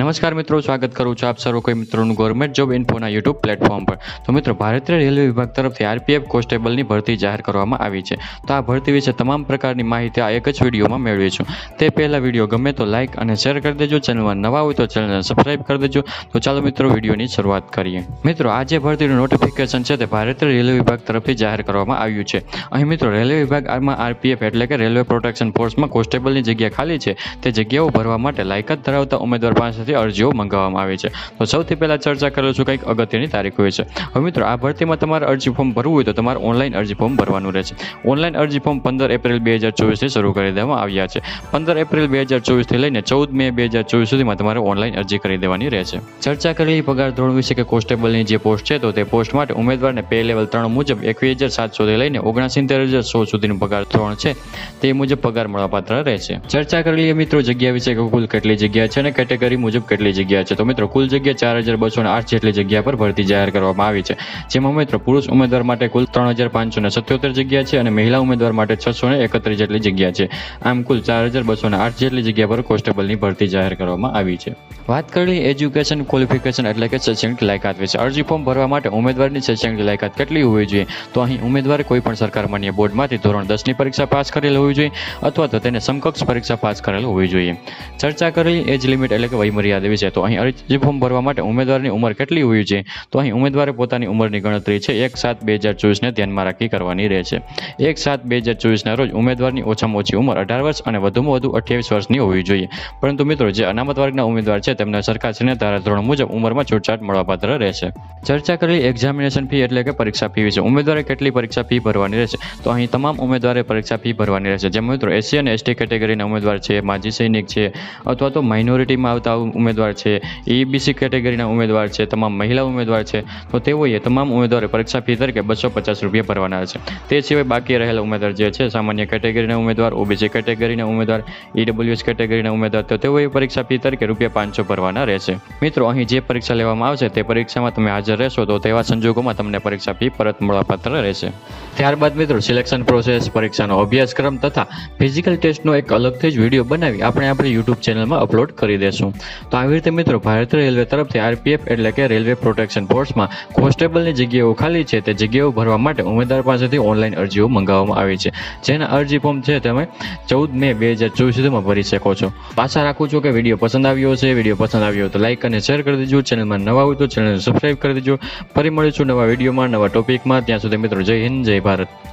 નમસ્કાર મિત્રો, સ્વાગત કરું છું આપ સર્વ કોઈ મિત્રોનું ગવર્મેન્ટ જોબ ઇન્ફોના યુટ્યુબ પ્લેટફોર્મ પર। તો મિત્રો, ભારતીય રેલવે વિભાગ તરફથી આરપીએફ કોન્સ્ટેબલની ભરતી જાહેર કરવામાં આવી છે। તો આ ભરતી વિશે તમામ પ્રકારની માહિતી આ એક જ વિડીયોમાં મેળવીશું। તે પહેલા વિડીયો ગમે તો લાઇક અને શેર કરી દેજો, ચેનલમાં નવા હોય તો ચેનલને સબસ્ક્રાઇબ કરી દેજો। તો ચાલો મિત્રો, વિડીયોની શરૂઆત કરીએ। મિત્રો, આ જે ભરતીનું નોટિફિકેશન છે તે ભારતીય રેલવે વિભાગ તરફથી જાહેર કરવામાં આવ્યું છે। અહીં મિત્રો, રેલવે વિભાગમાં આરપીએફ એટલે કે રેલવે પ્રોટેક્શન ફોર્સમાં કોન્સ્ટેબલની જગ્યા ખાલી છે તે જગ્યાઓ ભરવા માટે લાયકાત ધરાવતા ઉમેદવાર પાસેથી અરજીઓ મંગાવવામાં આવી છે। તો સૌથી પહેલા ચર્ચા કરું છું કંઈક અગત્યની તારીખ હોય છે। હવે મિત્રો, આ ભરતીમાં તમારે અરજી ફોર્મ ભરવું હોય તો તમારે ઓનલાઈન અરજી ફોર્મ ભરવાનું રહેશે। ઓનલાઈન અરજી ફોર્મ 15 એપ્રિલ 2024થી શરૂ કરી દેવામાં આવ્યા છે। 15 એપ્રિલ 2024થી લઈને 14 મે 2024 સુધીમાં તમારે ઓનલાઈન અરજી કરી દેવાની રહેશે। ચર્ચા કરેલી પગાર ધોરણ વિશે કે કોન્સ્ટેબલની જે પોસ્ટ છે તો તે પોસ્ટ માટે ઉમેદવારને પે લેવલ 3 મુજબ 21,700 થી લઈને 69,100 સુધીનું પગાર ધોરણ છે તે મુજબ પગાર મળવાપાત્ર રહેશે। ચર્ચા કરેલી મિત્રો જગ્યા વિશે કે કુલ કેટલી જગ્યા છે અને કેટેગરી મુજબ કેટલી જગ્યા છે। તો મિત્રો, કુલ જગ્યા 4,208 જેટલી જગ્યા પર ભરતી જાહેર કરવામાં આવી છે। જેમાં મિત્રો પુરુષ ઉમેદવાર માટે કુલ 3,577 જગ્યા છે અને મહિલા ઉમેદવાર માટે 631 જેટલી જગ્યા છે। આમ કુલ 4,208 જેટલી જગ્યા પર કોન્સ્ટેબલની ભરતી જાહેર કરવામાં આવી છે। વાત કરી એજ્યુકેશન ક્વોલિફિકેશન એટલે કે શૈક્ષણિક લાયકાત વિશે। અરજી ફોર્મ ભરવા માટે ઉમેદવારની શૈક્ષણિક લાયકાત કેટલી હોવી જોઈએ? તો અહીં ઉમેદવારે કોઈ પણ સરકાર માન્ય બોર્ડમાંથી ધોરણ 10ની પરીક્ષા પાસ કરેલ હોવી જોઈએ અથવા તો તેને સમકક્ષ પરીક્ષા પાસ કરેલ હોવી જોઈએ। ચર્ચા કરેલી એજ લિમિટ એટલે કે વયમર્યાદા વિશે। તો અહીં અરજી ફોર્મ ભરવા માટે ઉમેદવારની ઉંમર કેટલી હોવી જોઈએ? તો અહીં ઉમેદવારે પોતાની ઉંમરની ગણતરી છે 1/7/2024 ને ધ્યાનમાં રાખી કરવાની રહેશે। 1/7/2024 રોજ ઉમેદવારની ઓછામાં ઓછી ઉંમર 18 વર્ષ અને વધુમાં વધુ 28 વર્ષની હોવી જોઈએ। પરંતુ મિત્રો, જે અનામત વર્ગના ઉમેદવાર છે તેમને સરકારશ્રીના ધારાધોરણ મુજબ ઉંમરમાં છૂટછાટ મળવાપાત્ર રહેશે। ચર્ચા કરેલી એક્ઝામિનેશન ફી એટલે કે પરીક્ષા ફી વિશે। ઉમેદવારે કેટલી પરીક્ષા ફી ભરવાની રહેશે? તો અહીં તમામ ઉમેદવારે પરીક્ષા ફી ભરવાની રહેશે। જેમાં મિત્રો એસસી અને એસટી કેટેગરીના ઉમેદવાર છે, માજી સૈનિક છે અથવા તો માઇનોરિટીમાં આવતા ઉમેદવાર છે, ઈબીસી કેટેગરીના ઉમેદવાર છે, તમામ મહિલા ઉમેદવાર છે તો તેઓએ તમામ ઉમેદવારે પરીક્ષા ફી તરીકે 250 રૂપિયા ભરવાના રહેશે। તે સિવાય બાકી રહેલા ઉમેદવાર જે છે, સામાન્ય કેટેગરીના ઉમેદવાર, ઓબીસી કેટેગરીના ઉમેદવાર, ઈડબ્લ્યુએસ કેટેગરીના ઉમેદવાર તો તેઓએ પરીક્ષા ફી તરીકે ₹500 ભરવાના રહેશે। મિત્રો, અહીં જે પરીક્ષા લેવામાં આવશે તે પરીક્ષામાં તમે હાજર રહેશો તો તેવા સંજોગોમાં તમને પરીક્ષા ફી પરત મળવાપાત્ર રહેશે। ત્યારબાદ મિત્રો, સિલેક્શન પ્રોસેસ, પરીક્ષાનો અભ્યાસક્રમ તથા ફિઝિકલ ટેસ્ટનો એક અલગથી જ વિડીયો બનાવી આપણે આપણી યુટ્યુબ ચેનલમાં અપલોડ કરી દેશું। તો આવી રીતે મિત્રો, ભારતીય રેલવે તરફથી આરપીએફ એટલે કે રેલવે પ્રોટેક્શન ફોર્સમાં કોન્સ્ટેબલની જગ્યાઓ ખાલી છે તે જગ્યાઓ ભરવા માટે ઉમેદવાર પાસેથી ઓનલાઈન અરજીઓ મંગાવવામાં આવી છે। જેના અરજી ફોર્મ છે તમે 14 મે 2024 સુધીમાં ભરી શકો છો। આશા રાખું છું કે વિડીયો પસંદ આવ્યો હશે। વિડીયો પસંદ આવ્યો તો લાઇક અને શેર કરી દેજો, ચેનલમાં નવા હોય તો ચેનલને સબસ્ક્રાઇબ કરી દેજો। ફરી મળીશું નવા વિડીયોમાં, નવા ટોપિકમાં। ત્યાં સુધી મિત્રો, જય હિન્દ, જય ભારત।